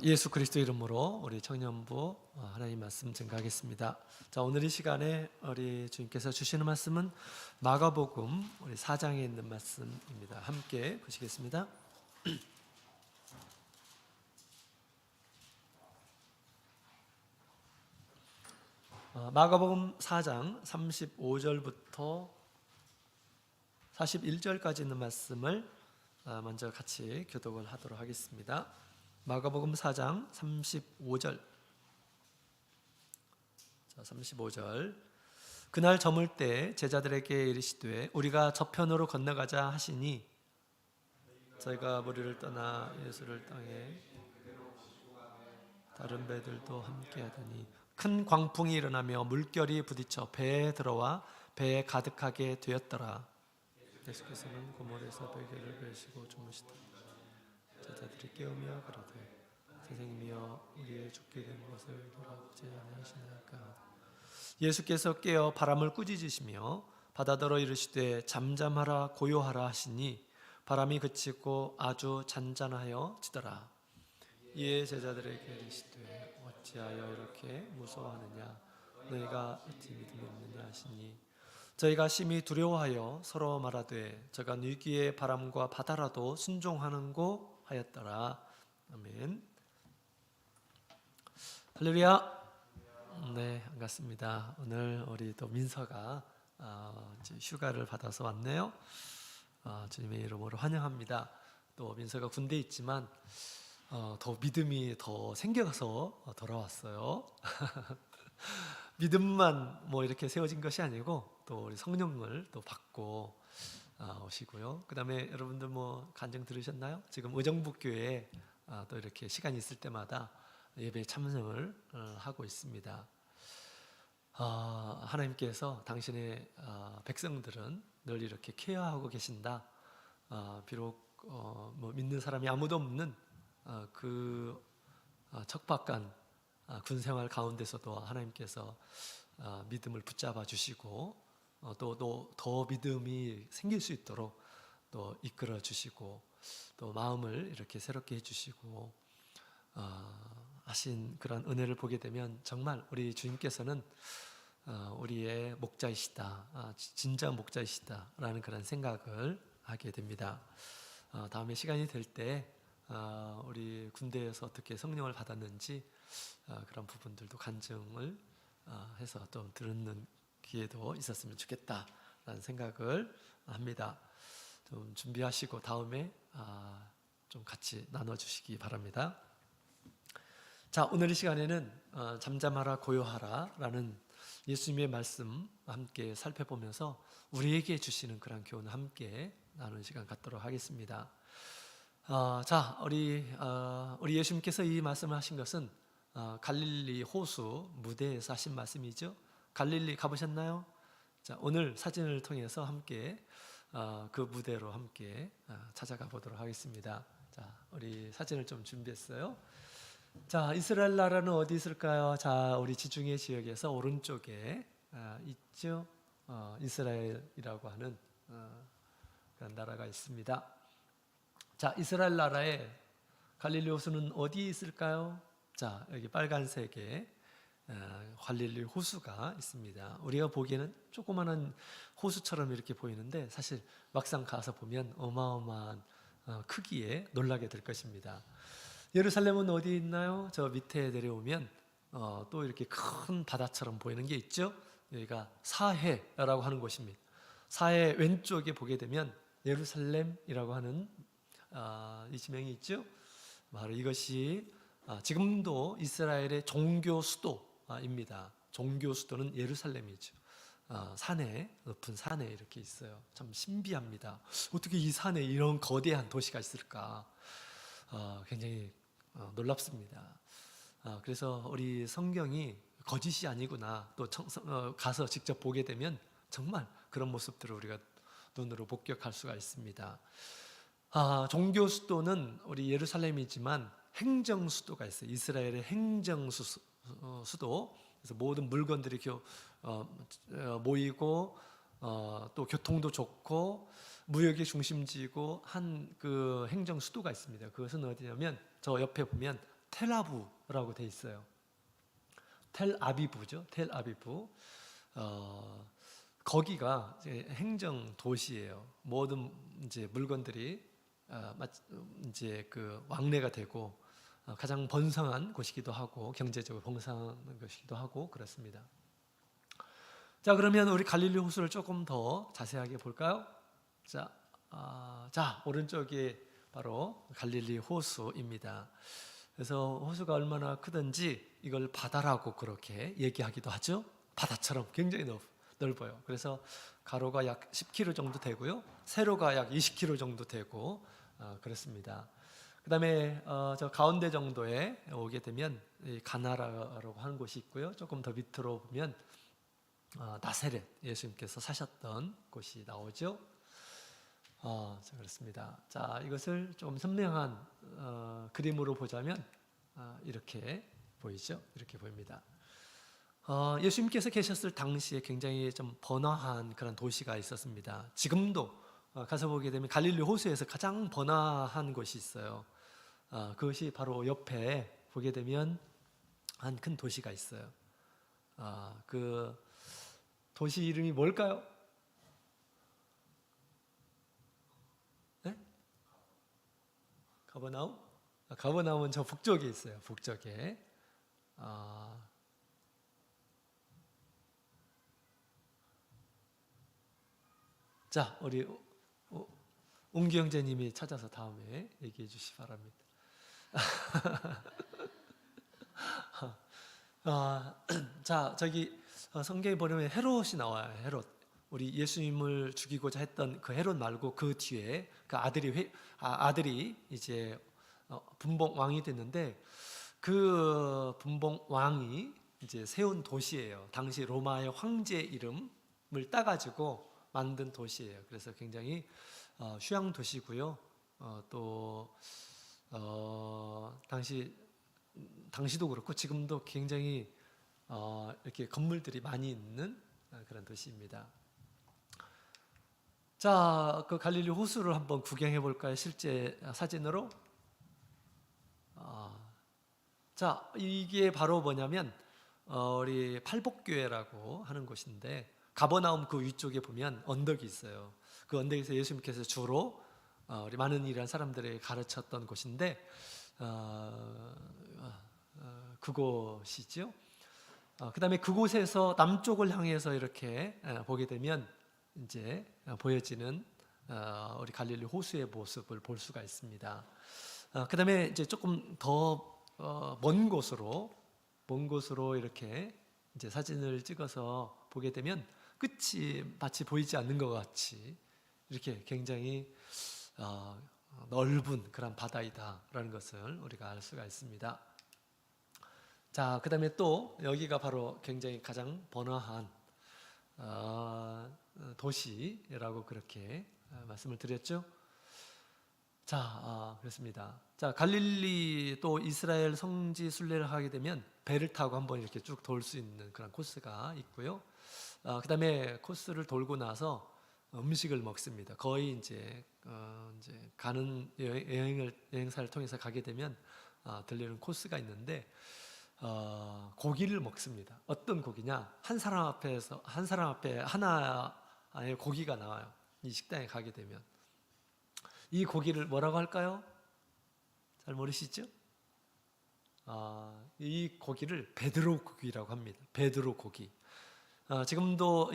예수 그리스도 이름으로 우리 청년부 하나님 말씀 증거하겠습니다. 자, 오늘 이 시간에 우리 주님께서 주시는 말씀은 마가복음 우리 4장에 있는 말씀입니다. 함께 보시겠습니다. 마가복음 4장 35절부터 41절까지 있는 말씀을 먼저 같이 교독을 하도록 하겠습니다. 마가복음 4장 35절. 35절. 그날 저물 때 제자들에게 이르시되 우리가 저편으로 건너가자 하시니 저희가 무리를 떠나 예수를 땅에 다른 배들도 함께 하더니 큰 광풍이 일어나며 물결이 부딪혀 배에 들어와 배에 가득하게 되었더라. 예수께서는 고물에서 베개를 베시고 주무시더라. 제자들이 깨우며 그러되 선생님이여 우리의 죽게 된 것을 돌아보지 아니하시나이까. 예수께서 깨어 바람을 꾸짖으시며 바다더러 이르시되 잠잠하라 고요하라 하시니 바람이 그치고 아주 잔잔하여 지더라. 이에 제자들에게 이르시되 어찌하여 이렇게 무서워하느냐 너희가 어찌 믿음이 없느냐 하시니 저희가 심히 두려워하여 서로 말하되 저가 위기의 바람과 바다라도 순종하는고 하였더라. 아멘. 할렐루야. 네, 반갑습니다. 오늘 우리 또 민서가 이제 휴가를 받아서 왔네요. 주님의 이름으로 환영합니다. 또 민서가 군대에 있지만 더 믿음이 더 생겨서 돌아왔어요. 믿음만 뭐 이렇게 세워진 것이 아니고 또 우리 성령을 또 받고 오시고요. 그 다음에 여러분들 뭐 간증 들으셨나요? 지금 의정부교회에 또 이렇게 시간이 있을 때마다 예배에 참석을 하고 있습니다. 하나님께서 당신의 백성들은 늘 이렇게 케어하고 계신다. 비록 뭐 믿는 사람이 아무도 없는 그 척박한 군생활 가운데서도 하나님께서 믿음을 붙잡아 주시고 또 더 믿음이 생길 수 있도록 또 이끌어 주시고 또 마음을 이렇게 새롭게 해주시고 하신 그런 은혜를 보게 되면 정말 우리 주님께서는 우리의 목자이시다, 진짜 목자이시다라는 그런 생각을 하게 됩니다. 다음에 시간이 될 때 우리 군대에서 어떻게 성령을 받았는지 그런 부분들도 간증을 해서 좀 듣는 기회도 있었으면 좋겠다라는 생각을 합니다. 좀 준비하시고 다음에 좀 같이 나눠주시기 바랍니다. 자, 오늘 이 시간에는 잠잠하라 고요하라 라는 예수님의 말씀 함께 살펴보면서 우리에게 주시는 그런 교훈을 함께 나누는 시간 갖도록 하겠습니다. 자, 우리 예수님께서 이 말씀을 하신 것은 갈릴리 호수 무대에서 하신 말씀이죠. 갈릴리 가보셨나요? 자, 오늘 사진을 통해서 함께 그 무대로 함께 찾아가 보도록 하겠습니다. 자, 우리 사진을 좀 준비했어요. 자, 이스라엘 나라는 어디 있을까요? 자, 우리 지중해 지역에서 오른쪽에 있죠. 이스라엘이라고 하는 그런 나라가 있습니다. 자, 이스라엘 나라의 갈릴리 호수는 어디 있을까요? 자, 여기 빨간색에 갈릴리 호수가 있습니다. 우리가 보기에는 조그마한 호수처럼 이렇게 보이는데 사실 막상 가서 보면 어마어마한 크기에 놀라게 될 것입니다. 예루살렘은 어디 있나요? 저 밑에 내려오면 또 이렇게 큰 바다처럼 보이는 게 있죠. 여기가 사해라고 하는 곳입니다. 사해 왼쪽에 보게 되면 예루살렘이라고 하는 이 지명이 있죠. 바로 이것이 지금도 이스라엘의 종교 수도입니다. 종교 수도는 예루살렘이죠. 산에, 높은 산에 이렇게 있어요. 참 신비합니다. 어떻게 이 산에 이런 거대한 도시가 있을까? 굉장히 놀랍습니다. 그래서 우리 성경이 거짓이 아니구나. 또 가서 직접 보게 되면 정말 그런 모습들을 우리가 눈으로 목격할 수가 있습니다. 종교 수도는 우리 예루살렘이지만 행정 수도가 있어요. 이스라엘의 행정 수도. 그래서 모든 물건들이 모이고 또 교통도 좋고 무역의 중심지이고 한 그 행정 수도가 있습니다. 그것은 어디냐면 저 옆에 보면 텔아부라고 돼 있어요. 텔아비브죠. 텔아비브. 거기가 이제 행정 도시예요. 모든 이제 물건들이 이제 그 왕래가 되고 가장 번성한 곳이기도 하고 경제적으로 번성한 곳이기도 하고 그렇습니다. 자, 그러면 우리 갈릴리 호수를 조금 더 자세하게 볼까요? 자, 오른쪽이 바로 갈릴리 호수입니다. 그래서 호수가 얼마나 크든지 이걸 바다라고 그렇게 얘기하기도 하죠. 바다처럼 굉장히 넓어요. 그래서 가로가 약 10km 정도 되고요, 세로가 약 20km 정도 되고 그렇습니다. 그 다음에 저 가운데 정도에 오게 되면 가나라라고 하는 곳이 있고요, 조금 더 밑으로 보면 나사렛, 예수님께서 사셨던 곳이 나오죠. 자, 그렇습니다. 자, 이것을 좀 선명한 그림으로 보자면 이렇게 보이죠? 이렇게 보입니다. 예수님께서 계셨을 당시에 굉장히 좀 번화한 그런 도시가 있었습니다. 지금도 가서 보게 되면 갈릴리 호수에서 가장 번화한 곳이 있어요. 그것이 바로 옆에 보게 되면 한 큰 도시가 있어요. 그 도시 이름이 뭘까요? 네? 가버나움? 가버나움은 저 북쪽에 있어요. 북쪽에. 자, 우리 웅기 형제님이 찾아서 다음에 얘기해 주시기 바랍니다. 자, 저기 성경에 보면 헤롯이 나와요. 헤롯. 우리 예수님을 죽이고자 했던 그 헤롯 말고 그 뒤에 그 아들이 이제 분봉 왕이 됐는데, 그 분봉 왕이 이제 세운 도시예요. 당시 로마의 황제 이름을 따가지고 만든 도시예요. 그래서 굉장히 휴양 도시고요. 또 당시도 그렇고 지금도 굉장히 이렇게 건물들이 많이 있는 그런 도시입니다. 자, 그 갈릴리 호수를 한번 구경해 볼까요? 실제 사진으로. 자, 이게 바로 뭐냐면 우리 팔복교회라고 하는 곳인데, 가버나움 그 위쪽에 보면 언덕이 있어요. 그 언덕에서 예수님께서 주로 우리 많은 일한 사람들에게 가르쳤던 곳인데 그곳이죠. 그 다음에 그곳에서 남쪽을 향해서 이렇게 보게 되면 이제 보여지는 우리 갈릴리 호수의 모습을 볼 수가 있습니다. 그 다음에 이제 조금 더 먼 곳으로 이렇게 이제 사진을 찍어서 보게 되면 끝이 마치 보이지 않는 것 같이 이렇게 굉장히 넓은 그런 바다이다라는 것을 우리가 알 수가 있습니다. 자, 그 다음에 또 여기가 바로 굉장히 가장 번화한 도시라고 그렇게 말씀을 드렸죠. 자, 그렇습니다. 자, 갈릴리 또 이스라엘 성지 순례를 하게 되면 배를 타고 한번 이렇게 쭉 돌 수 있는 그런 코스가 있고요. 그 다음에 코스를 돌고 나서 음식을 먹습니다. 거의 이제 가는 여행사를 통해서 가게 되면 들리는 코스가 있는데 고기를 먹습니다. 어떤 고기냐? 한 사람 앞에 하나의 고기가 나와요. 이 식당에 가게 되면 이 고기를 뭐라고 할까요? 잘 모르시죠? 이 고기를 베드로 고기라고 합니다. 베드로 고기. 지금도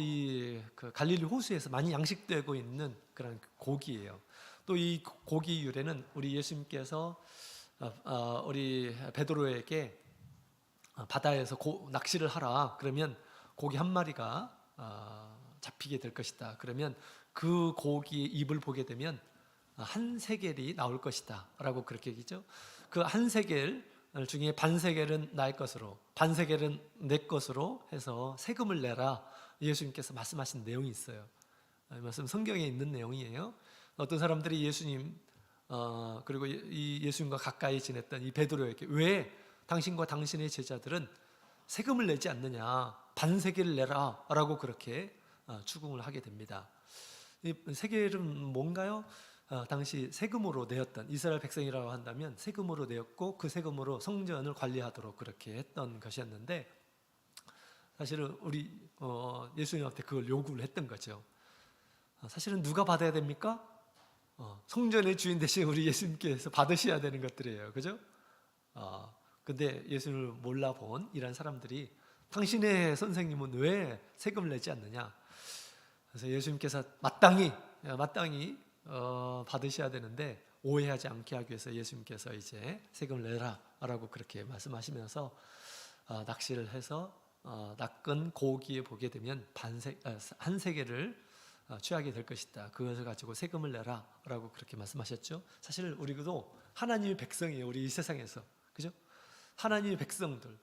그 갈릴리 호수에서 많이 양식되고 있는 그런 고기예요. 또 이 고기 유래는 우리 예수님께서 우리 베드로에게 바다에서 낚시를 하라, 그러면 고기 한 마리가 잡히게 될 것이다. 그러면 그 고기의 입을 보게 되면 한 세겔이 나올 것이다 라고 그렇게 얘기죠. 그 한 세겔 중에 반 세겔은 나의 것으로, 반 세겔은 내 것으로 해서 세금을 내라, 예수님께서 말씀하신 내용이 있어요. 이 말씀 성경에 있는 내용이에요. 어떤 사람들이 예수님 그리고 이 예수님과 가까이 지냈던 이 베드로에게 왜 당신과 당신의 제자들은 세금을 내지 않느냐, 반 세겔을 내라 라고 그렇게 추궁을 하게 됩니다. 이 세겔은 뭔가요? 당시 세금으로 내었던 이스라엘 백성이라고 한다면 세금으로 내었고 그 세금으로 성전을 관리하도록 그렇게 했던 것이었는데 사실은 우리 예수님한테 그걸 요구를 했던 거죠. 사실은 누가 받아야 됩니까? 성전의 주인 대신 우리 예수님께서 받으셔야 되는 것들이에요. 그죠? 근데 예수님을 몰라본 이런 사람들이 당신의 선생님은 왜 세금을 내지 않느냐? 그래서 예수님께서 마땅히 받으셔야 되는데 오해하지 않게 하기 위해서 예수님께서 이제 세금을 내라라고 그렇게 말씀하시면서 낚시를 해서 낚은 고기에 보게 되면 한 세겔을 취하게 될 것이다. 그것을 가지고 세금을 내라라고 그렇게 말씀하셨죠. 사실 우리도 하나님의 백성이에요. 우리 이 세상에서, 그죠? 하나님의 백성들,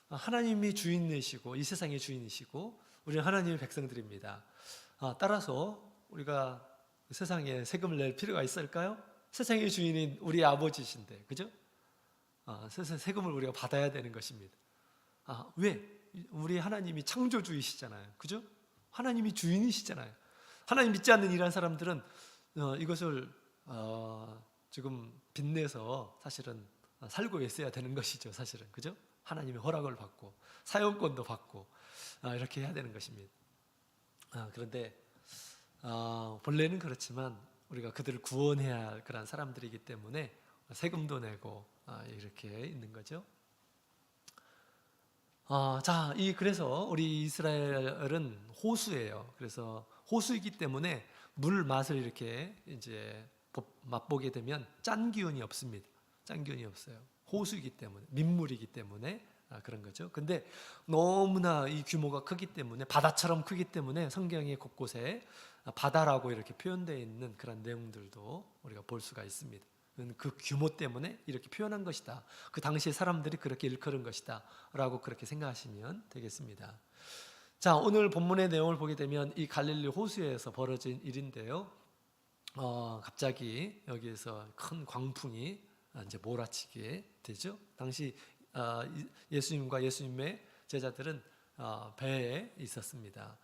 하나님이 주인이시고 이 세상의 주인이시고 우리는 하나님의 백성들입니다. 따라서 우리가 세상에 세금을 낼 필요가 있을까요? 세상의 주인인 우리 아버지신데, 그죠? 세금을 우리가 받아야 되는 것입니다. 왜? 우리 하나님이 창조주이시잖아요, 그죠? 하나님이 주인이시잖아요. 하나님 믿지 않는 이런 사람들은 이것을 지금 빚내서 사실은 살고 있어야 되는 것이죠, 사실은, 그죠? 하나님의 허락을 받고 사용권도 받고 이렇게 해야 되는 것입니다. 그런데 본래는 그렇지만 우리가 그들을 구원해야 할 그런 사람들이기 때문에 세금도 내고 이렇게 있는 거죠. 그래서 우리 이스라엘은 호수예요. 그래서 호수이기 때문에 물 맛을 이렇게 이제 맛보게 되면 짠 기운이 없습니다. 짠 기운이 없어요. 호수이기 때문에, 민물이기 때문에 그런 거죠. 근데 너무나 이 규모가 크기 때문에, 바다처럼 크기 때문에 성경의 곳곳에 바다라고 이렇게 표현되어 있는 그런 내용들도 우리가 볼 수가 있습니다. 그 규모 때문에 이렇게 표현한 것이다. 그 당시 사람들이 그렇게 일컬은 것이다 라고 그렇게 생각하시면 되겠습니다. 자, 오늘 본문의 내용을 보게 되면 이 갈릴리 호수에서 벌어진 일인데요. 갑자기 여기에서 큰 광풍이 이제 몰아치게 되죠. 당시 예수님과 예수님의 제자들은 배에 있었습니다.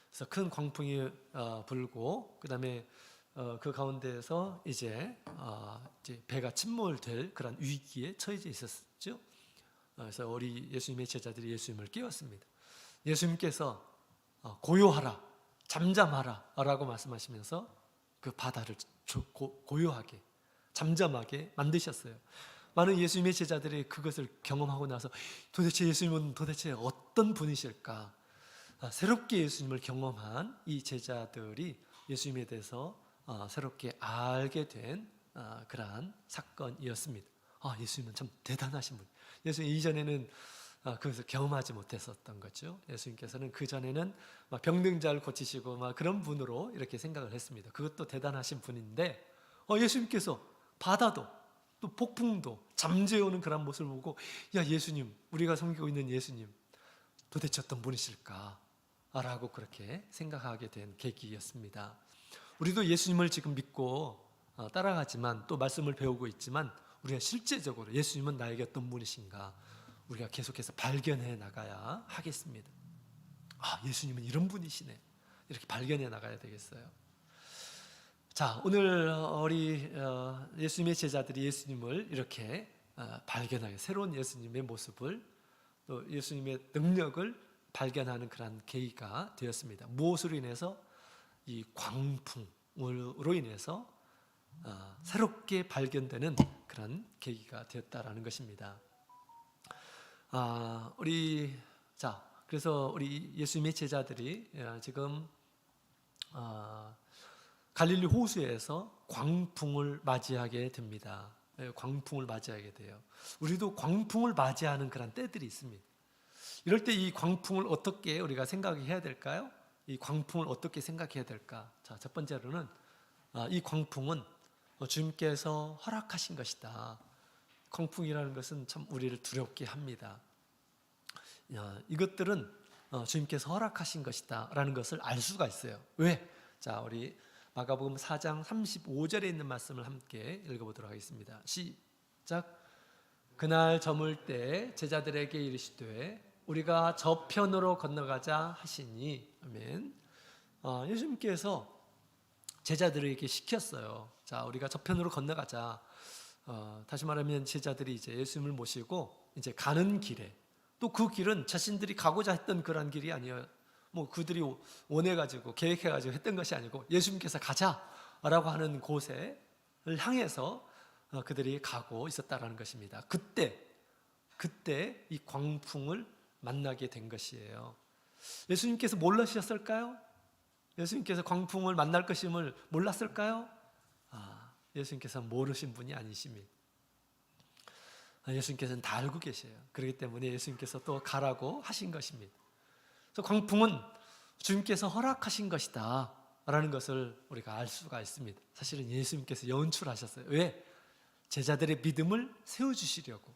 그래서 큰 광풍이 불고 그다음에 그 가운데에서 이제 배가 침몰될 그런 위기에 처해져 있었죠. 그래서 우리 예수님의 제자들이 예수님을 깨웠습니다. 예수님께서 고요하라, 잠잠하라 라고 말씀하시면서 그 바다를 고요하게, 잠잠하게 만드셨어요. 많은 예수님의 제자들이 그것을 경험하고 나서 도대체 예수님은 도대체 어떤 분이실까? 새롭게 예수님을 경험한 이 제자들이 예수님에 대해서 새롭게 알게 된 그러한 사건이었습니다. 예수님은 참 대단하신 분. 예수님 이전에는 그것을 경험하지 못했었던 거죠. 예수님께서는 그 전에는 병든 자를 고치시고 그런 분으로 이렇게 생각을 했습니다. 그것도 대단하신 분인데 예수님께서 바다도 또 폭풍도 잠재우는 그런 모습을 보고 예수님, 우리가 섬기고 있는 예수님 도대체 어떤 분이실까? 라고 그렇게 생각하게 된 계기였습니다. 우리도 예수님을 지금 믿고 따라가지만 또 말씀을 배우고 있지만 우리가 실제적으로 예수님은 나에게 어떤 분이신가 우리가 계속해서 발견해 나가야 하겠습니다. 예수님은 이런 분이시네. 이렇게 발견해 나가야 되겠어요. 자, 오늘 우리 예수님의 제자들이 예수님을 이렇게 발견하게, 새로운 예수님의 모습을 또 예수님의 능력을 발견하는 그런 계기가 되었습니다. 무엇으로 인해서? 이 광풍으로 인해서 새롭게 발견되는 그런 계기가 되었다라는 것입니다. 그래서 우리 예수님의 제자들이 지금 갈릴리 호수에서 광풍을 맞이하게 됩니다. 광풍을 맞이하게 돼요. 우리도 광풍을 맞이하는 그런 때들이 있습니다. 이럴 때 이 광풍을 어떻게 우리가 생각해야 될까요? 이 광풍을 어떻게 생각해야 될까? 자, 첫 번째로는 이 광풍은 주님께서 허락하신 것이다. 광풍이라는 것은 참 우리를 두렵게 합니다. 이것들은 주님께서 허락하신 것이다 라는 것을 알 수가 있어요. 왜? 자, 우리 마가복음 4장 35절에 있는 말씀을 함께 읽어보도록 하겠습니다. 시작. 그날 저물 때 제자들에게 이르시되 우리가 저편으로 건너가자 하시니. 아멘. 예수님께서 제자들에게 시켰어요. 자, 우리가 저편으로 건너가자. 다시 말하면 제자들이 이제 예수님을 모시고 이제 가는 길에, 또 그 길은 자신들이 가고자 했던 그런 길이 아니에요. 뭐 그들이 원해가지고 계획해가지고 했던 것이 아니고 예수님께서 가자라고 하는 곳을 향해서 그들이 가고 있었다라는 것입니다. 그때 이 광풍을 만나게 된 것이에요. 예수님께서 몰라주셨을까요? 예수님께서 광풍을 만날 것임을 몰랐을까요? 예수님께서 모르신 분이 아니십니다. 예수님께서는 다 알고 계셔요. 그렇기 때문에 예수님께서 또 가라고 하신 것입니다. 그래서 광풍은 주님께서 허락하신 것이다 라는 것을 우리가 알 수가 있습니다. 사실은 예수님께서 연출하셨어요. 왜? 제자들의 믿음을 세워주시려고,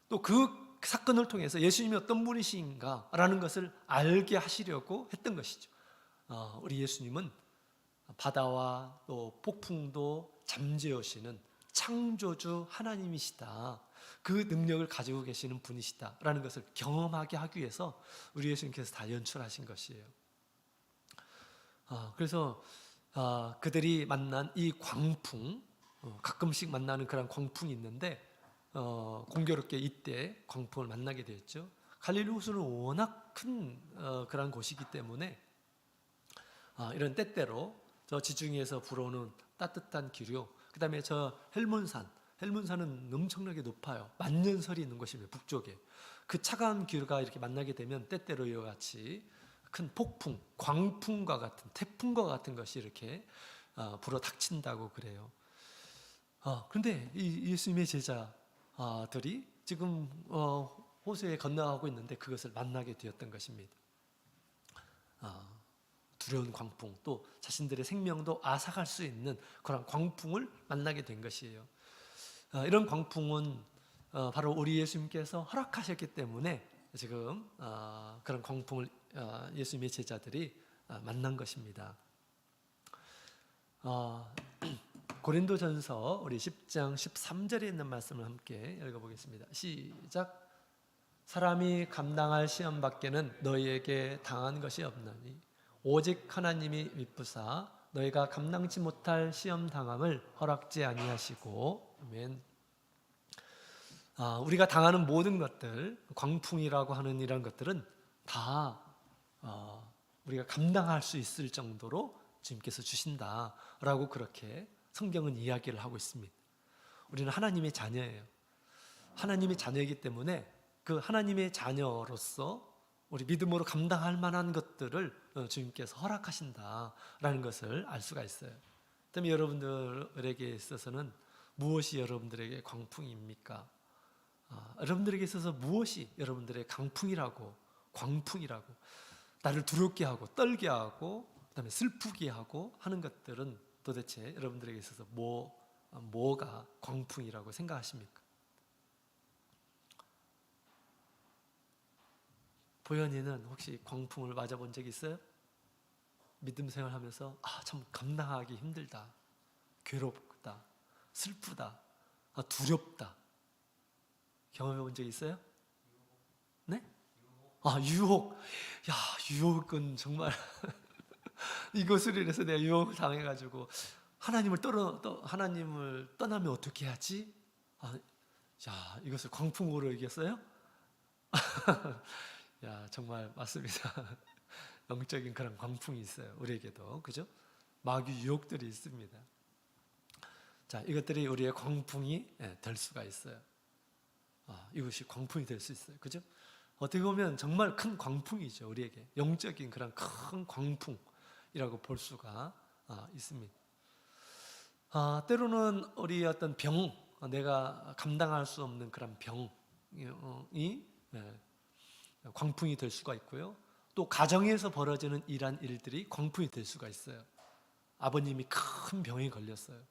또 그 사건을 통해서 예수님이 어떤 분이신가 라는 것을 알게 하시려고 했던 것이죠. 우리 예수님은 바다와 또 폭풍도 잠재우시는 창조주 하나님이시다, 그 능력을 가지고 계시는 분이시다 라는 것을 경험하게 하기 위해서 우리 예수님께서 다 연출하신 것이에요. 그래서 그들이 만난 이 광풍, 가끔씩 만나는 그런 광풍이 있는데 공교롭게 이때 광풍을 만나게 되었죠. 갈릴리 호수는 워낙 큰 그런 곳이기 때문에 이런 때때로 저 지중해에서 불어오는 따뜻한 기류, 그 다음에 저 헬문산은 엄청나게 높아요. 만년설이 있는 곳입니다. 북쪽에. 그 차가운 기류가 이렇게 만나게 되면 때때로 이와 같이 큰 폭풍, 광풍과 같은, 태풍과 같은 것이 이렇게 불어 닥친다고 그래요. 그런데 이 예수님의 제자들이 지금 호수에 건너가고 있는데 그것을 만나게 되었던 것입니다. 두려운 광풍, 또 자신들의 생명도 앗아갈 수 있는 그런 광풍을 만나게 된 것이에요. 이런 광풍은 바로 우리 예수님께서 허락하셨기 때문에 지금 그런 광풍을 예수님의 제자들이 만난 것입니다. 고린도전서 우리 10장 13절에 있는 말씀을 함께 읽어보겠습니다. 시작. 사람이 감당할 시험 밖에는 너희에게 당한 것이 없나니 오직 하나님이 미쁘사 너희가 감당치 못할 시험 당함을 허락지 아니하시고. 아멘. 우리가 당하는 모든 것들, 광풍이라고 하는 이런 것들은 다 우리가 감당할 수 있을 정도로 주님께서 주신다라고 그렇게 성경은 이야기를 하고 있습니다. 우리는 하나님의 자녀예요. 하나님의 자녀이기 때문에 그 하나님의 자녀로서 우리 믿음으로 감당할 만한 것들을 주님께서 허락하신다라는 것을 알 수가 있어요. 그다음에 여러분들에게 있어서는 무엇이 여러분들에게 광풍입니까? 여러분들에게 있어서 무엇이 여러분들의 강풍이라고, 광풍이라고, 나를 두렵게 하고 떨게 하고 그다음에 슬프게 하고 하는 것들은 도대체 여러분들에게 있어서 뭐가 광풍이라고 생각하십니까? 보현이는 혹시 광풍을 맞아본 적이 있어요? 믿음 생활하면서 참 감당하기 힘들다, 괴롭다, 슬프다, 두렵다 경험해 본 적 있어요? 네? 유혹. 야, 유혹은 정말 이것을 이래서 내가 유혹을 당해가지고 하나님을 떠나면 어떻게 하지? 야, 이것을 광풍으로 이겼어요? 야, 정말 맞습니다. 영적인 그런 광풍이 있어요. 우리에게도, 그죠? 마귀 유혹들이 있습니다. 자, 이것들이 우리의 광풍이 될 수가 있어요. 이것이 광풍이 될 수 있어요. 그죠? 어떻게 보면 정말 큰 광풍이죠. 우리에게 영적인 그런 큰 광풍이라고 볼 수가 있습니다. 때로는 우리 어떤 병, 내가 감당할 수 없는 그런 병이 광풍이 될 수가 있고요. 또 가정에서 벌어지는 이러한 일들이 광풍이 될 수가 있어요. 아버님이 큰 병에 걸렸어요.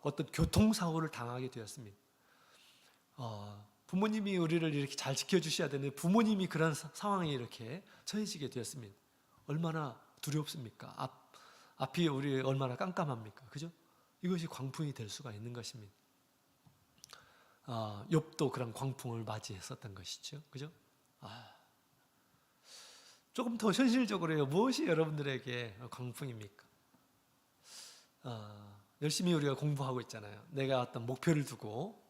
어떤 교통사고를 당하게 되었습니다. 부모님이 우리를 이렇게 잘 지켜주셔야 되는데 부모님이 그런 상황에 이렇게 처해지게 되었습니다. 얼마나 두렵습니까? 앞이 우리 얼마나 깜깜합니까? 그죠? 이것이 광풍이 될 수가 있는 것입니다. 욥도 그런 광풍을 맞이했었던 것이죠. 그죠? 조금 더 현실적으로요. 무엇이 여러분들에게 광풍입니까? 열심히 우리가 공부하고 있잖아요. 내가 어떤 목표를 두고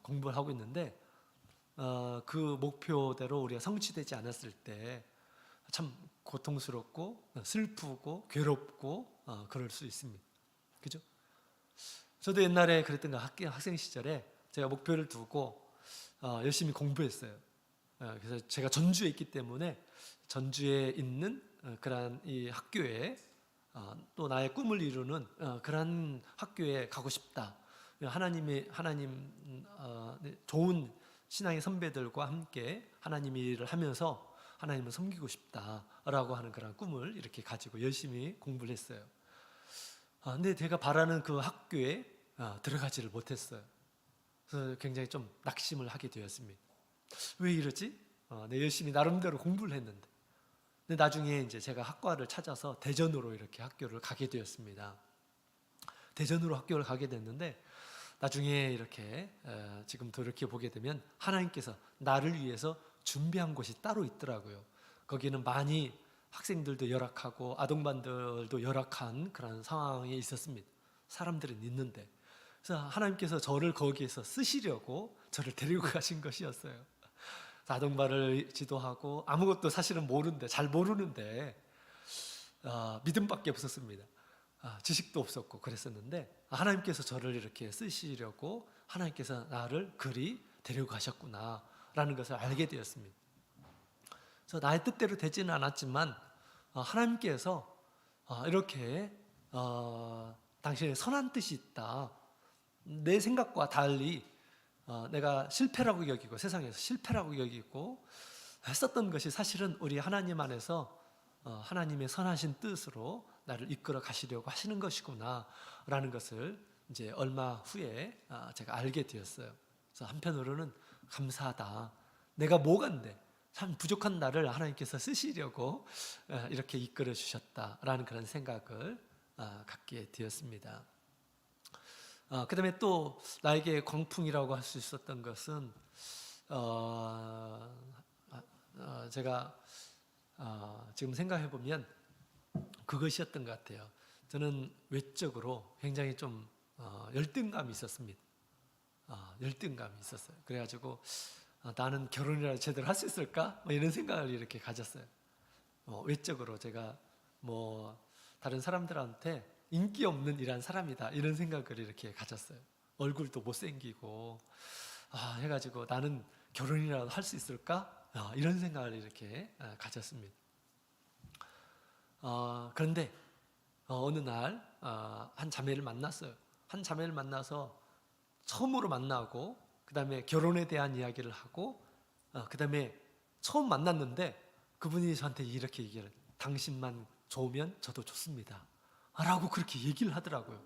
공부를 하고 있는데 그 목표대로 우리가 성취되지 않았을 때 참 고통스럽고 슬프고 괴롭고 그럴 수 있습니다. 그죠? 저도 옛날에 그랬던 거 학생 시절에 제가 목표를 두고 열심히 공부했어요. 그래서 제가 전주에 있기 때문에 전주에 있는 그러한 이 학교에 또 나의 꿈을 이루는 그런 학교에 가고 싶다. 하나님 좋은 신앙의 선배들과 함께 하나님의 일을 하면서 하나님을 섬기고 싶다라고 하는 그런 꿈을 이렇게 가지고 열심히 공부를 했어요. 근데 제가 바라는 그 학교에 들어가지를 못했어요. 그래서 굉장히 좀 낙심을 하게 되었습니다. 왜 이러지? 내 열심히 나름대로 공부를 했는데. 근데 나중에 이제 제가 학과를 찾아서 대전으로 이렇게 학교를 가게 되었습니다. 대전으로 학교를 가게 됐는데 나중에 이렇게 지금 돌이켜 보게 되면 하나님께서 나를 위해서 준비한 곳이 따로 있더라고요. 거기는 많이 학생들도 열악하고 아동반들도 열악한 그런 상황에 있었습니다. 사람들은 있는데. 그래서 하나님께서 저를 거기에서 쓰시려고 저를 데리고 가신 것이었어요. 아동반을 지도하고 아무것도 사실은 잘 모르는데 믿음밖에 없었습니다. 지식도 없었고 그랬었는데 하나님께서 저를 이렇게 쓰시려고 하나님께서 나를 그리 데리고 가셨구나 라는 것을 알게 되었습니다. 그래서 나의 뜻대로 되지는 않았지만 하나님께서 이렇게 당신의 선한 뜻이 있다. 내 생각과 달리 내가 실패라고 여기고 세상에서 실패라고 여기고 했었던 것이 사실은 우리 하나님 안에서 하나님의 선하신 뜻으로 나를 이끌어 가시려고 하시는 것이구나 라는 것을 이제 얼마 후에 제가 알게 되었어요. 그래서 한편으로는 감사하다. 내가 뭐간데 참 부족한 나를 하나님께서 쓰시려고 이렇게 이끌어 주셨다라는 그런 생각을 갖게 되었습니다. 그 다음에 또 나에게 광풍이라고 할 수 있었던 것은 제가 지금 생각해 보면 그것이었던 것 같아요. 저는 외적으로 굉장히 좀 열등감이 있었습니다. 열등감이 있었어요. 그래가지고 나는 결혼이라도 제대로 할 수 있을까? 이런 생각을 이렇게 가졌어요. 외적으로 제가 다른 사람들한테 인기 없는 이란 사람이다 이런 생각을 이렇게 가졌어요. 얼굴도 못생기고 해가지고 나는 결혼이라도 할 수 있을까? 이런 생각을 이렇게 가졌습니다. 그런데 어느 날 한 자매를 만났어요. 한 자매를 만나서 처음으로 만나고 그 다음에 결혼에 대한 이야기를 하고 그 다음에 처음 만났는데 그분이 저한테 이렇게 얘기를 당신만 좋으면 저도 좋습니다 라고 그렇게 얘기를 하더라고요.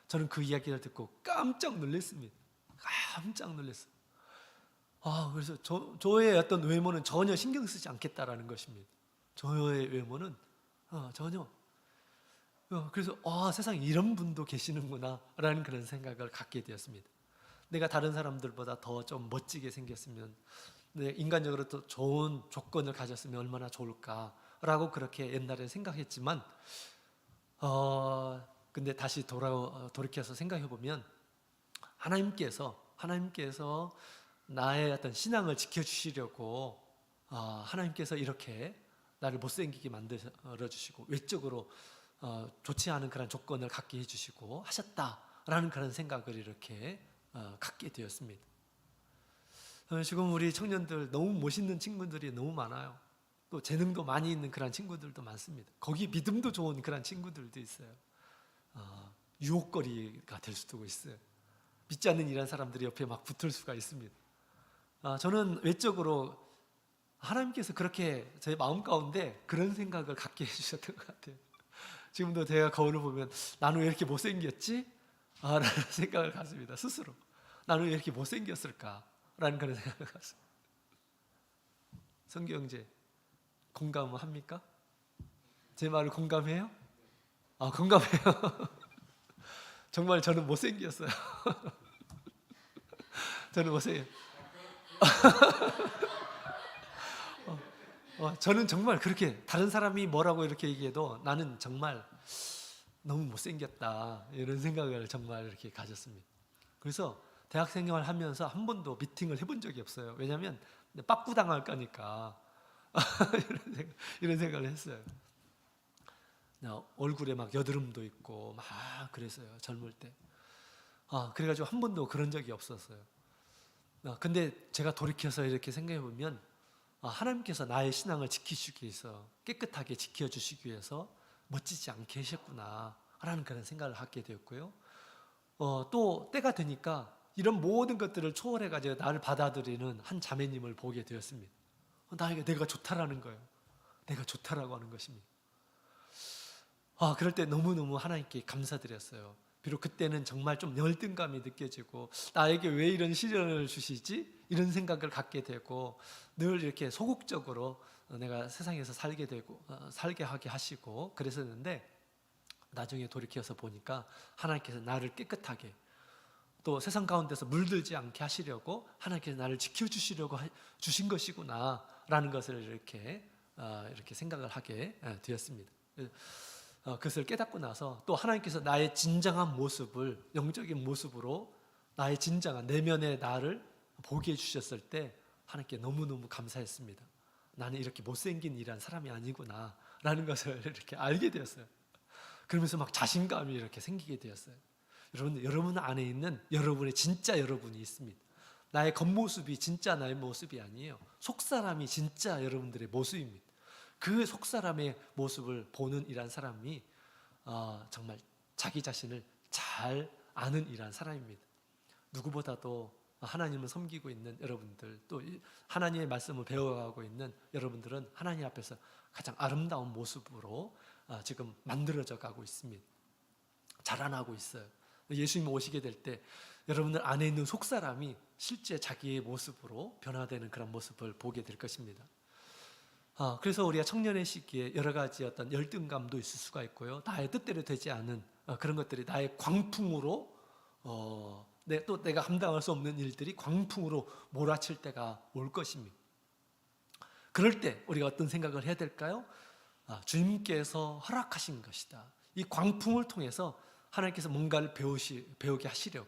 저는 그 이야기를 듣고 깜짝 놀랐습니다. 깜짝 놀랐어요. 그래서 저의 어떤 외모는 전혀 신경 쓰지 않겠다라는 것입니다. 저의 외모는 전혀. 그래서 세상에 이런 분도 계시는구나 라는 그런 생각을 갖게 되었습니다. 내가 다른 사람들보다 더 좀 멋지게 생겼으면, 인간적으로 또 좋은 조건을 가졌으면 얼마나 좋을까라고 그렇게 옛날에 생각했지만 근데 다시 돌이켜서 생각해 보면 하나님께서 나의 어떤 신앙을 지켜주시려고 하나님께서 이렇게 나를 못생기게 만들어 주시고 외적으로 좋지 않은 그런 조건을 갖게 해주시고 하셨다라는 그런 생각을 이렇게 갖게 되었습니다. 지금 우리 청년들 너무 멋있는 친구들이 너무 많아요. 또 재능도 많이 있는 그런 친구들도 많습니다. 거기 믿음도 좋은 그런 친구들도 있어요. 유혹거리가 될 수도 있어요. 믿지 않는 이런 사람들이 옆에 막 붙을 수가 있습니다. 저는 외적으로 하나님께서 그렇게 제 마음 가운데 그런 생각을 갖게 해주셨던 것 같아요. 지금도 제가 거울을 보면 나는 왜 이렇게 못생겼지? 라는 생각을 갖습니다. 스스로 나는 왜 이렇게 못생겼을까? 라는 그런 생각을 갖습니다. 성규 형제 공감합니까? 제 말을 공감해요? 공감해요. 정말 저는 못생겼어요. 저는 못생겨요. 저는 정말 그렇게 다른 사람이 뭐라고 이렇게 얘기해도 나는 정말 너무 못생겼다 이런 생각을 정말 이렇게 가졌습니다. 그래서 대학 생활 하면서 한 번도 미팅을 해본 적이 없어요. 왜냐하면 빠꾸 당할 거니까 이런 생각을 했어요. 얼굴에 막 여드름도 있고 막 그랬어요. 젊을 때. 그래가지고 한 번도 그런 적이 없었어요. 근데 제가 돌이켜서 이렇게 생각해 보면 하나님께서 나의 신앙을 지키시기 위해서, 깨끗하게 지켜주시기 위해서 멋지지 않게 하셨구나 라는 그런 생각을 하게 되었고요. 또 때가 되니까 이런 모든 것들을 초월해 가지고 나를 받아들이는 한 자매님을 보게 되었습니다. 나에게 내가 좋다라는 거예요. 내가 좋다라고 하는 것입니다. 그럴 때 너무너무 하나님께 감사드렸어요. 비록 그때는 정말 좀 열등감이 느껴지고 나에게 왜 이런 시련을 주시지? 이런 생각을 갖게 되고 늘 이렇게 소극적으로 내가 세상에서 살게 되고 살게 하게 하시고 그랬었는데, 나중에 돌이켜서 보니까 하나님께서 나를 깨끗하게 또 세상 가운데서 물들지 않게 하시려고 하나님께서 나를 지켜주시려고 주신 것이구나 라는 것을 이렇게 생각을 하게 되었습니다. 그것을 깨닫고 나서 또 하나님께서 나의 진정한 모습을, 영적인 모습으로 나의 진정한 내면의 나를 보게 해주셨을 때 하나님께 너무너무 감사했습니다. 나는 이렇게 못생긴 이란 사람이 아니구나 라는 것을 이렇게 알게 되었어요. 그러면서 막 자신감이 이렇게 생기게 되었어요. 여러분 안에 있는 여러분의 진짜 여러분이 있습니다. 나의 겉모습이 진짜 나의 모습이 아니에요. 속사람이 진짜 여러분들의 모습입니다. 그 속사람의 모습을 보는 이란 사람이 정말 자기 자신을 잘 아는 이란 사람입니다. 누구보다도 하나님을 섬기고 있는 여러분들, 또 하나님의 말씀을 배워가고 있는 여러분들은 하나님 앞에서 가장 아름다운 모습으로 지금 만들어져 가고 있습니다. 자라나고 있어요. 예수님 오시게 될 때 여러분들 안에 있는 속사람이 실제 자기의 모습으로 변화되는 그런 모습을 보게 될 것입니다. 그래서 우리가 청년의 시기에 여러 가지 어떤 열등감도 있을 수가 있고요. 나의 뜻대로 되지 않은 그런 것들이 나의 광풍으로 또 내가 감당할 수 없는 일들이 광풍으로 몰아칠 때가 올 것입니다. 그럴 때 우리가 어떤 생각을 해야 될까요? 주님께서 허락하신 것이다. 이 광풍을 통해서 하나님께서 뭔가를 배우게 하시려고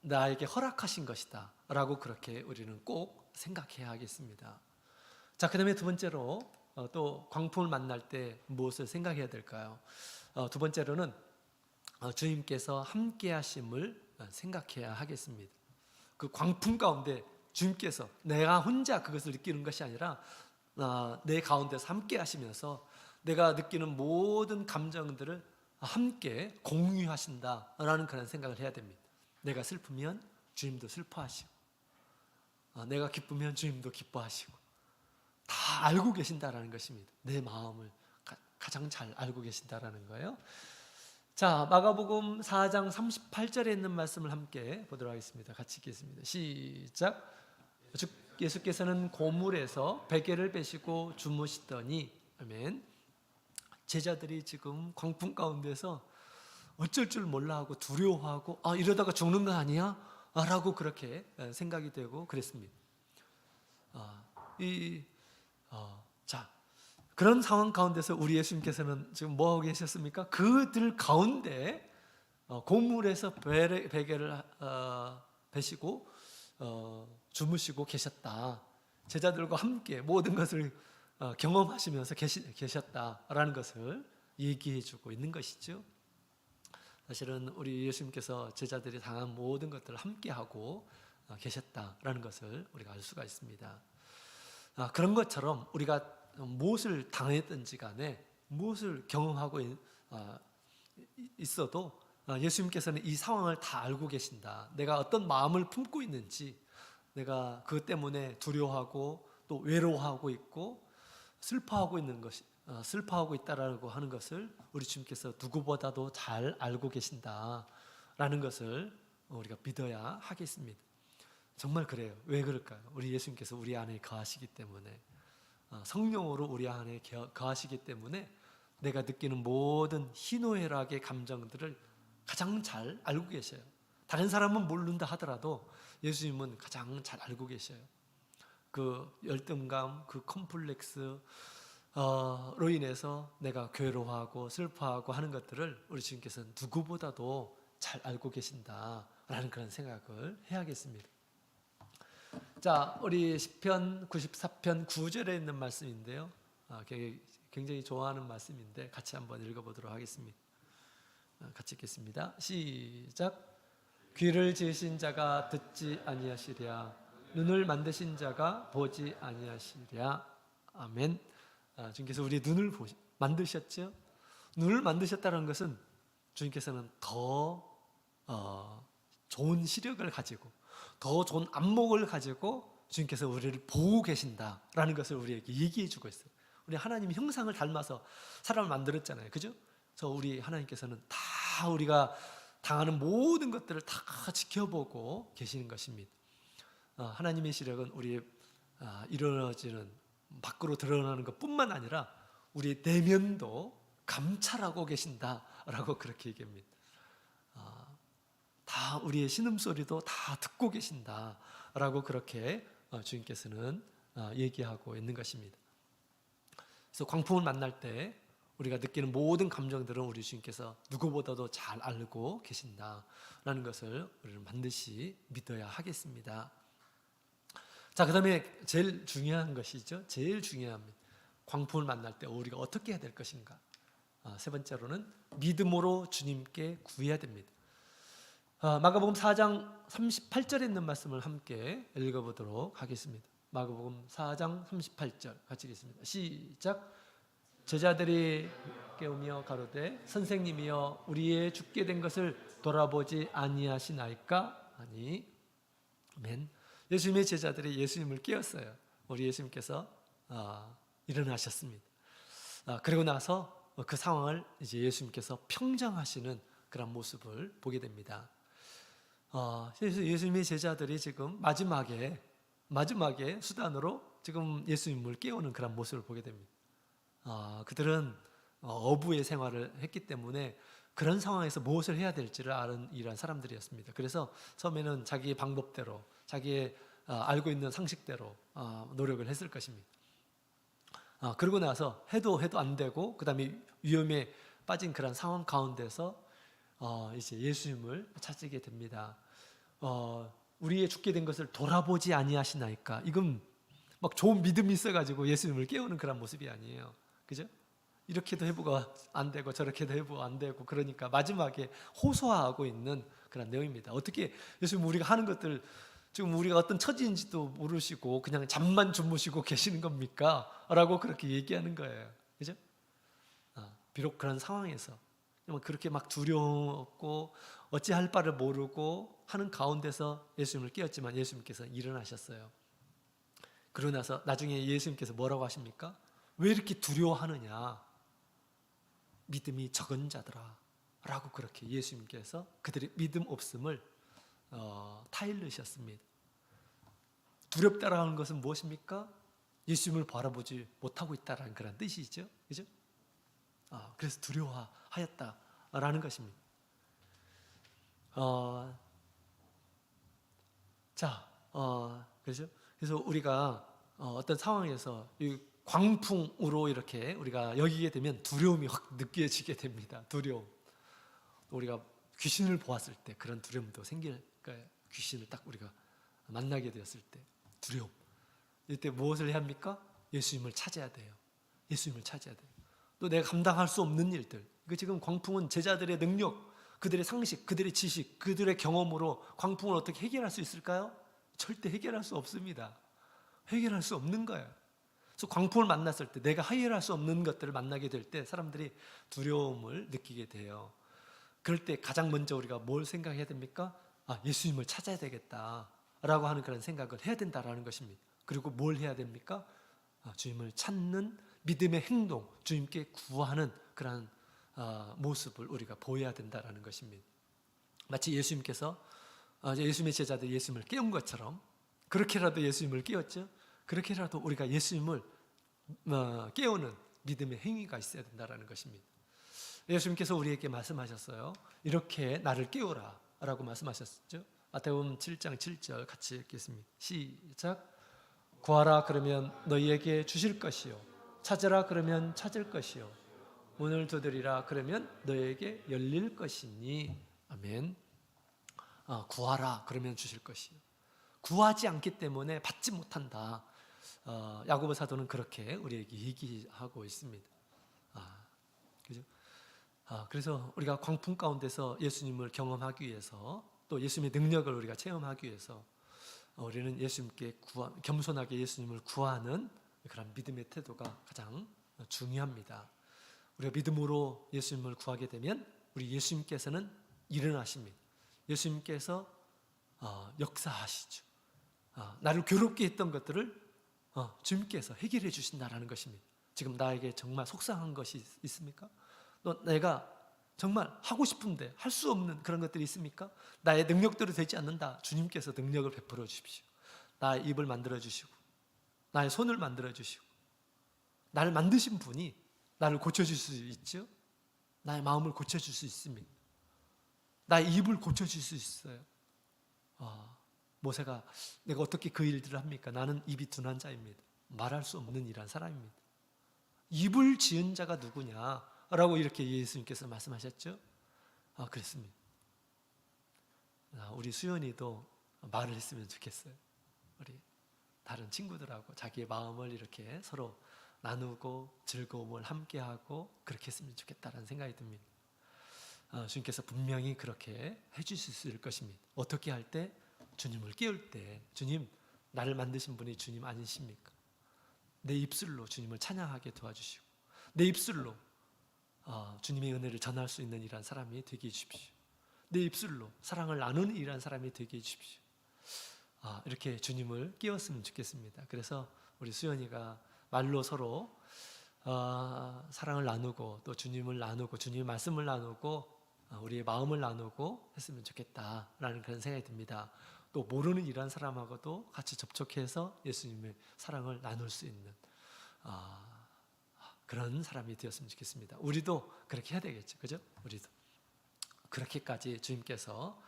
나에게 허락하신 것이다 라고 그렇게 우리는 꼭 생각해야 하겠습니다. 자, 그 다음에 두 번째로 또 광풍을 만날 때 무엇을 생각해야 될까요? 두 번째로는 주님께서 함께 하심을 생각해야 하겠습니다. 그 광풍 가운데 주님께서, 내가 혼자 그것을 느끼는 것이 아니라 내 가운데서 함께 하시면서 내가 느끼는 모든 감정들을 함께 공유하신다라는 그런 생각을 해야 됩니다. 내가 슬프면 주님도 슬퍼하시고, 내가 기쁘면 주님도 기뻐하시고, 다 알고 계신다라는 것입니다. 내 마음을 가장 잘 알고 계신다라는 거예요. 자, 마가복음 4장 38절에 있는 말씀을 함께 보도록 하겠습니다. 같이 읽겠습니다. 시작. 예수께서는 고물에서 베개를 베시고 주무시더니, 아멘. 제자들이 지금 광풍 가운데서 어쩔 줄 몰라 하고 두려워하고 이러다가 죽는 거 아니야? 라고 그렇게 생각이 되고 그랬습니다. 자, 그런 상황 가운데서 우리 예수님께서는 지금 뭐하고 계셨습니까? 그들 가운데 고물에서 베개를 베시고 주무시고 계셨다. 제자들과 함께 모든 것을 경험하시면서 계셨다라는 것을 얘기해 주고 있는 것이죠. 사실은 우리 예수님께서 제자들이 당한 모든 것들을 함께하고 계셨다라는 것을 우리가 알 수가 있습니다. 그런 것처럼 우리가 무엇을 당했든지 간에 무엇을 경험하고 있어도 예수님께서는 이 상황을 다 알고 계신다. 내가 어떤 마음을 품고 있는지, 내가 그것 때문에 두려워하고 또 외로워하고 있고 슬퍼하고 있는 것이 슬퍼하고 있다라고 하는 것을 우리 주님께서 누구보다도 잘 알고 계신다라는 것을 우리가 믿어야 하겠습니다. 정말 그래요. 왜 그럴까요? 우리 예수님께서 우리 안에 거하시기 때문에, 성령으로 우리 안에 거하시기 때문에 내가 느끼는 모든 희노애락의 감정들을 가장 잘 알고 계셔요. 다른 사람은 모른다 하더라도 예수님은 가장 잘 알고 계셔요. 그 열등감, 그 컴플렉스, 로 인해서 내가 괴로워하고 슬퍼하고 하는 것들을 우리 주님께서는 누구보다도 잘 알고 계신다라는 그런 생각을 해야겠습니다. 자, 우리 시편 94편 9절에 있는 말씀인데요. 굉장히 좋아하는 말씀인데 같이 한번 읽어보도록 하겠습니다. 같이 읽겠습니다. 시작. 귀를 지으신 자가 듣지 아니하시랴, 눈을 만드신 자가 보지 아니하시랴. 아멘. 주님께서 우리 눈을 만드셨죠. 눈을 만드셨다는 것은 주님께서는 더 좋은 시력을 가지고 더 좋은 안목을 가지고 주님께서 우리를 보고 계신다라는 것을 우리에게 얘기해 주고 있어요. 우리 하나님 형상을 닮아서 사람을 만들었잖아요. 그죠? 그래서 우리 하나님께서는 다 우리가 당하는 모든 것들을 다 지켜보고 계시는 것입니다. 하나님의 시력은 우리의 이루어지는 밖으로 드러나는 것뿐만 아니라 우리의 내면도 감찰하고 계신다라고 그렇게 얘기합니다. 다 우리의 신음소리도 다 듣고 계신다라고 그렇게 주님께서는 얘기하고 있는 것입니다. 그래서 광풍을 만날 때 우리가 느끼는 모든 감정들은 우리 주님께서 누구보다도 잘 알고 계신다라는 것을 우리는 반드시 믿어야 하겠습니다. 자, 그 다음에 제일 중요한 것이죠. 제일 중요합니다. 광풍을 만날 때 우리가 어떻게 해야 될 것인가. 세 번째로는 믿음으로 주님께 구해야 됩니다. 마가복음 4장 38절에 있는 말씀을 함께 읽어보도록 하겠습니다. 마가복음 4장 38절 같이 읽겠습니다. 시작. 제자들이 깨우며 가로되 선생님이여 우리의 죽게 된 것을 돌아보지 아니하시나이까 하니. 아멘. 예수님의 제자들이 예수님을 깨웠어요. 우리 예수님께서 일어나셨습니다. 그리고 나서 그 상황을 이제 예수님께서 평정하시는 그런 모습을 보게 됩니다. 그래서 예수님의 제자들이 지금 마지막에 수단으로 지금 예수님을 깨우는 그런 모습을 보게 됩니다. 그들은 어부의 생활을 했기 때문에 그런 상황에서 무엇을 해야 될지를 아는 이런 사람들이었습니다. 그래서 처음에는 자기의 방법대로, 자기의 알고 있는 상식대로 노력을 했을 것입니다. 그러고 나서 해도 안 되고 그 다음에 위험에 빠진 그런 상황 가운데서 이제 예수님을 찾게 됩니다. 우리의 죽게 된 것을 돌아보지 아니하시나이까. 이건 막 좋은 믿음이 있어가지고 예수님을 깨우는 그런 모습이 아니에요. 그죠? 이렇게도 해보고 안 되고 저렇게도 해보고 안 되고, 그러니까 마지막에 호소하고 있는 그런 내용입니다. 어떻게 예수님 우리가 하는 것들 지금 우리가 어떤 처지인지도 모르시고 그냥 잠만 주무시고 계시는 겁니까? 라고 그렇게 얘기하는 거예요. 그죠? 비록 그런 상황에서 그렇게 막 두려웠고 어찌할 바를 모르고 하는 가운데서 예수님을 깨웠지만 예수님께서 일어나셨어요. 그러고 나서 나중에 예수님께서 뭐라고 하십니까? 왜 이렇게 두려워하느냐? 믿음이 적은 자들아 라고 그렇게 예수님께서 그들의 믿음 없음을 타일르셨습니다. 두렵다라는 것은 무엇입니까? 예수님을 바라보지 못하고 있다라는 그런 뜻이죠. 그죠? 그래서 두려워하였다라는 것입니다. 그래서 우리가 어떤 상황에서 이 광풍으로 이렇게 우리가 여기게 되면 두려움이 확 느껴지게 됩니다. 두려움. 우리가 귀신을 보았을 때 그런 두려움도 생길 거예요. 귀신을 딱 우리가 만나게 되었을 때 두려움. 이때 무엇을 해야 합니까? 예수님을 찾아야 돼요. 예수님을 찾아야 돼요. 또 내가 감당할 수 없는 일들. 지금 광풍은 제자들의 능력, 그들의 상식, 그들의 지식, 그들의 경험으로 광풍을 어떻게 해결할 수 있을까요? 절대 해결할 수 없습니다. 해결할 수 없는 거예요. 그래서 광풍을 만났을 때 내가 해결할 수 없는 것들을 만나게 될 때 사람들이 두려움을 느끼게 돼요. 그럴 때 가장 먼저 우리가 뭘 생각해야 됩니까? 예수님을 찾아야 되겠다라고 하는 그런 생각을 해야 된다라는 것입니다. 그리고 뭘 해야 됩니까? 주님을 찾는 믿음의 행동, 주님께 구하는 그런 모습을 우리가 보여야 된다라는 것입니다. 마치 예수님께서 예수님의 제자들이 예수님을 깨운 것처럼 그렇게라도 예수님을 깨웠죠. 그렇게라도 우리가 예수님을 깨우는 믿음의 행위가 있어야 된다는 것입니다. 예수님께서 우리에게 말씀하셨어요. 이렇게 나를 깨우라 라고 말씀하셨죠. 마태복음 7장 7절 같이 읽겠습니다. 시작. 구하라 그러면 너희에게 주실 것이요 찾으라 그러면 찾을 것이요 문을 두드리라 그러면 너에게 열릴 것이니. 아멘. 구하라 그러면 주실 것이요. 구하지 않기 때문에 받지 못한다. 야고보 사도는 그렇게 우리에게 얘기하고 있습니다. 그죠? 그래서 우리가 광풍 가운데서 예수님을 경험하기 위해서, 또 예수님의 능력을 우리가 체험하기 위해서 우리는 예수님께 겸손하게 예수님을 구하는 그런 믿음의 태도가 가장 중요합니다. 우리가 믿음으로 예수님을 구하게 되면 우리 예수님께서는 일어나십니다. 예수님께서 역사하시죠. 나를 괴롭게 했던 것들을 주님께서 해결해 주신다라는 것입니다. 지금 나에게 정말 속상한 것이 있습니까? 또 내가 정말 하고 싶은데 할 수 없는 그런 것들이 있습니까? 나의 능력대로 되지 않는다. 주님께서 능력을 베풀어 주십시오. 나의 입을 만들어 주시고 나의 손을 만들어 주시고 나를 만드신 분이 나를 고쳐줄 수 있죠. 나의 마음을 고쳐줄 수 있습니다. 나의 입을 고쳐줄 수 있어요. 모세가 내가 어떻게 그 일들을 합니까? 나는 입이 둔한 자입니다. 말할 수 없는 일한 사람입니다. 입을 지은 자가 누구냐? 라고 이렇게 예수님께서 말씀하셨죠. 그랬습니다. 우리 수연이도 말을 했으면 좋겠어요. 우리 다른 친구들하고 자기의 마음을 이렇게 서로 나누고 즐거움을 함께하고 그렇게 했으면 좋겠다라는 생각이 듭니다. 주님께서 분명히 그렇게 해주실 수 있을 것입니다. 어떻게 할 때? 주님을 깨울 때. 주님, 나를 만드신 분이 주님 아니십니까? 내 입술로 주님을 찬양하게 도와주시고 내 입술로 주님의 은혜를 전할 수 있는 이란 사람이 되게 해주십시오. 내 입술로 사랑을 나누는 이란 사람이 되게 해주십시오. 이렇게 주님을 깨웠으면 좋겠습니다. 그래서 우리 수연이가 말로 서로 사랑을 나누고 또 주님을 나누고 주님의 말씀을 나누고 우리의 마음을 나누고 했으면 좋겠다라는 그런 생각이 듭니다. 또 모르는 이러한 사람하고도 같이 접촉해서 예수님의 사랑을 나눌 수 있는 그런 사람이 되었으면 좋겠습니다. 우리도 그렇게 해야 되겠죠, 그죠? 우리도 그렇게까지 주님께서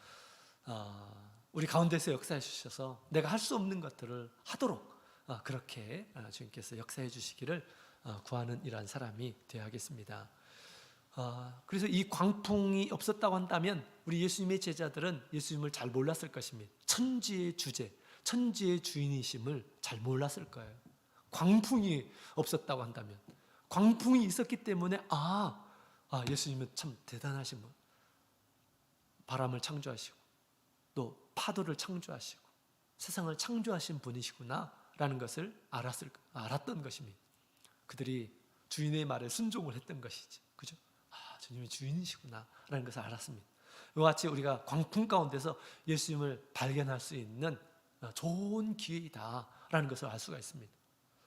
우리 가운데서 역사해 주셔서 내가 할 수 없는 것들을 하도록 그렇게 주님께서 역사해 주시기를 구하는 이러한 사람이 되어야겠습니다. 그래서 이 광풍이 없었다고 한다면 우리 예수님의 제자들은 예수님을 잘 몰랐을 것입니다. 천지의 주제, 천지의 주인이심을 잘 몰랐을 거예요. 광풍이 없었다고 한다면, 광풍이 있었기 때문에 예수님은 참 대단하신 분, 바람을 창조하시고 또 파도를 창조하시고 세상을 창조하신 분이시구나 라는 것을 알았던 것입니다. 그들이 주인의 말에 순종을 했던 것이지, 그죠? 주님이 주인이시구나 라는 것을 알았습니다. 이와 같이 우리가 광풍 가운데서 예수님을 발견할 수 있는 좋은 기회이다 라는 것을 알 수가 있습니다.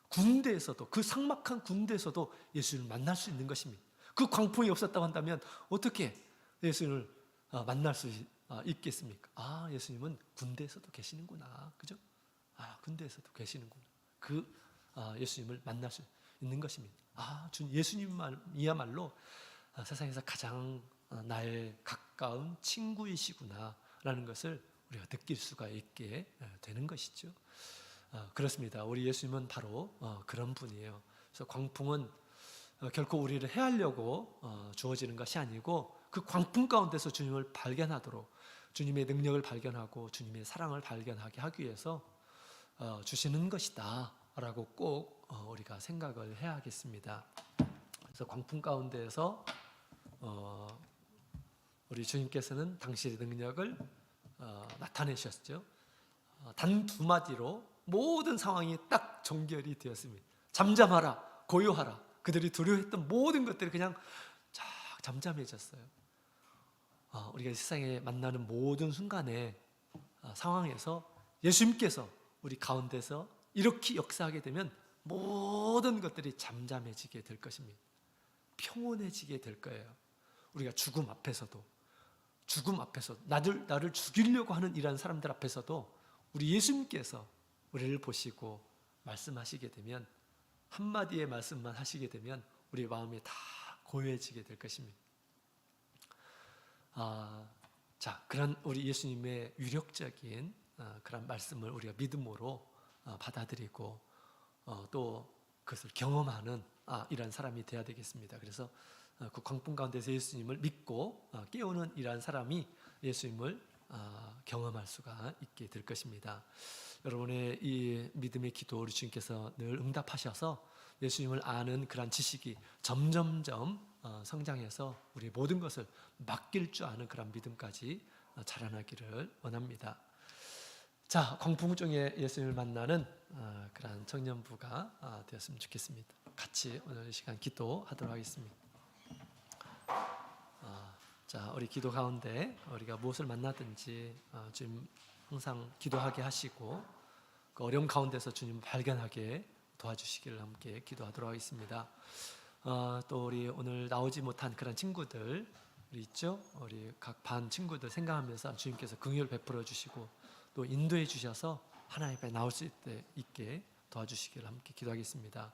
군대에서도, 그 삭막한 군대에서도 예수님을 만날 수 있는 것입니다. 그 광풍이 없었다고 한다면 어떻게 예수님을 만날 수 있겠습니까? 예수님은 군대에서도 계시는구나, 그죠? 군대에서도 계시는구나. 예수님을 만날 수 있는 것입니다. 예수님이야말로 세상에서 가장 나의 가까운 친구이시구나 라는 것을 우리가 느낄 수가 있게 되는 것이죠. 그렇습니다. 우리 예수님은 바로 그런 분이에요. 그래서 광풍은 결코 우리를 해하려고 주어지는 것이 아니고 그 광풍 가운데서 주님을 발견하도록, 주님의 능력을 발견하고 주님의 사랑을 발견하게 하기 위해서 주시는 것이다 라고 꼭 우리가 생각을 해야겠습니다. 그래서 광풍 가운데에서 우리 주님께서는 당신의 능력을 나타내셨죠. 단 두 마디로 모든 상황이 딱 정결이 되었습니다. 잠잠하라, 고요하라. 그들이 두려워했던 모든 것들이 그냥 쫙 잠잠해졌어요. 우리가 세상에 만나는 모든 순간에 상황에서 예수님께서 우리 가운데서 이렇게 역사하게 되면 모든 것들이 잠잠해지게 될 것입니다. 평온해지게 될 거예요. 우리가 죽음 앞에서도 나를 죽이려고 하는 이런 사람들 앞에서도 우리 예수님께서 우리를 보시고 말씀하시게 되면, 한마디의 말씀만 하시게 되면 우리 마음이 다 고요해지게 될 것입니다. 그런 우리 예수님의 위력적인 그런 말씀을 우리가 믿음으로 받아들이고 또 그것을 경험하는 이러한 사람이 되어야 되겠습니다. 그래서 그 광풍 가운데서 예수님을 믿고 깨우는 이러한 사람이 예수님을 경험할 수가 있게 될 것입니다. 여러분의 이 믿음의 기도 우리 주님께서 늘 응답하셔서 예수님을 아는 그러한 지식이 점점점 성장해서 우리 모든 것을 맡길 줄 아는 그런 믿음까지 자라나기를 원합니다. 자, 광풍 중에 예수님을 만나는 그런 청년부가 되었으면 좋겠습니다. 같이 오늘 이 시간 기도하도록 하겠습니다. 자, 우리 기도 가운데 우리가 무엇을 만나든지 주님 항상 기도하게 하시고 그 어려움 가운데서 주님 발견하게 도와주시기를 함께 기도하도록 하겠습니다. 또 우리 오늘 나오지 못한 그런 친구들 우리 있죠? 우리 각 반 친구들 생각하면서 주님께서 긍휼을 베풀어 주시고 또 인도해 주셔서 하나님 앞에 나올 수 있게 도와주시기를 함께 기도하겠습니다.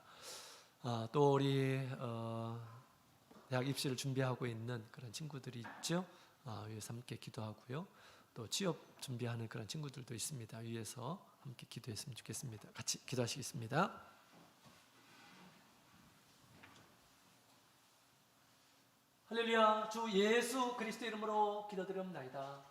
또 우리 대학 입시를 준비하고 있는 그런 친구들이 있죠. 위에서 함께 기도하고요. 또 취업 준비하는 그런 친구들도 있습니다. 위에서 함께 기도했으면 좋겠습니다. 같이 기도하시겠습니다. 할렐루야. 주 예수 그리스도 이름으로 기도드립니다.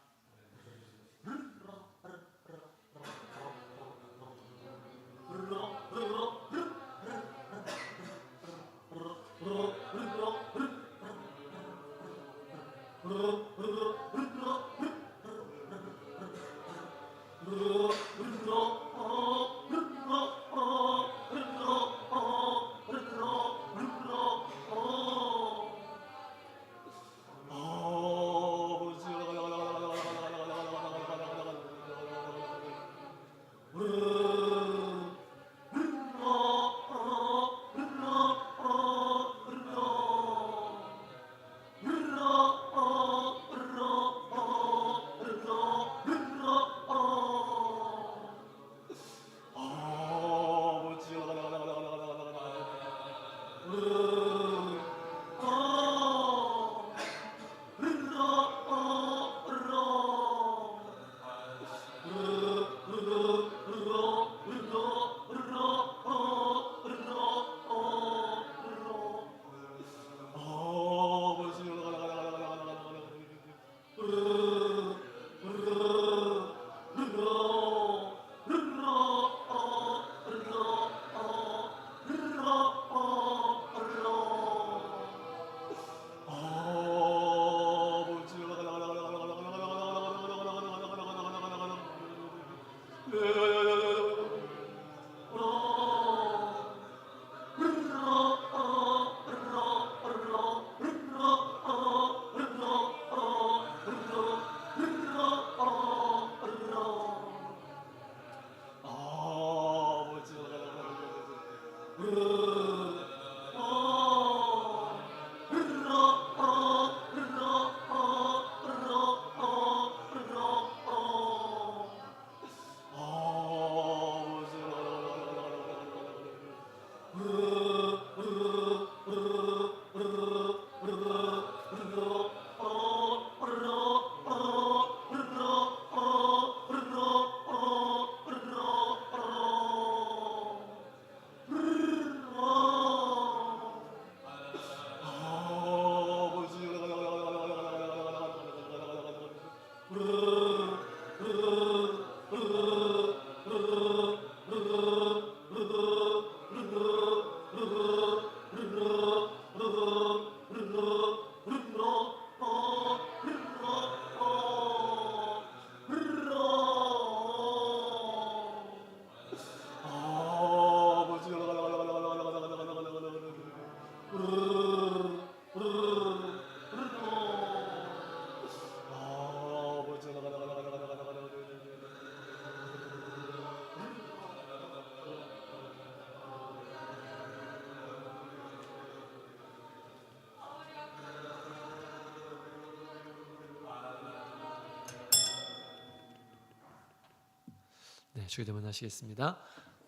네, 주기도 문하시겠습니다.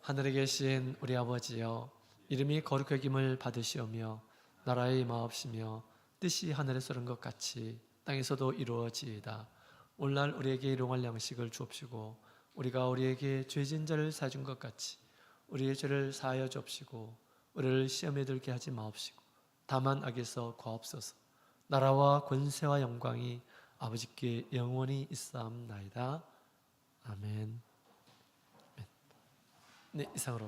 하늘에 계신 우리 아버지여, 이름이 거룩히 여김을 받으시오며 나라의 임하옵시며 뜻이 하늘에서 이룬 것 같이 땅에서도 이루어지이다. 오늘날 우리에게 일용할 양식을 주옵시고 우리가 우리에게 죄진 자를 사준 것 같이 우리의 죄를 사하여 주옵시고 우리를 시험에 들게 하지 마옵시고 다만 악에서 구하옵소서. 나라와 권세와 영광이 아버지께 영원히 있사옵나이다. 아멘. 네, 이상으로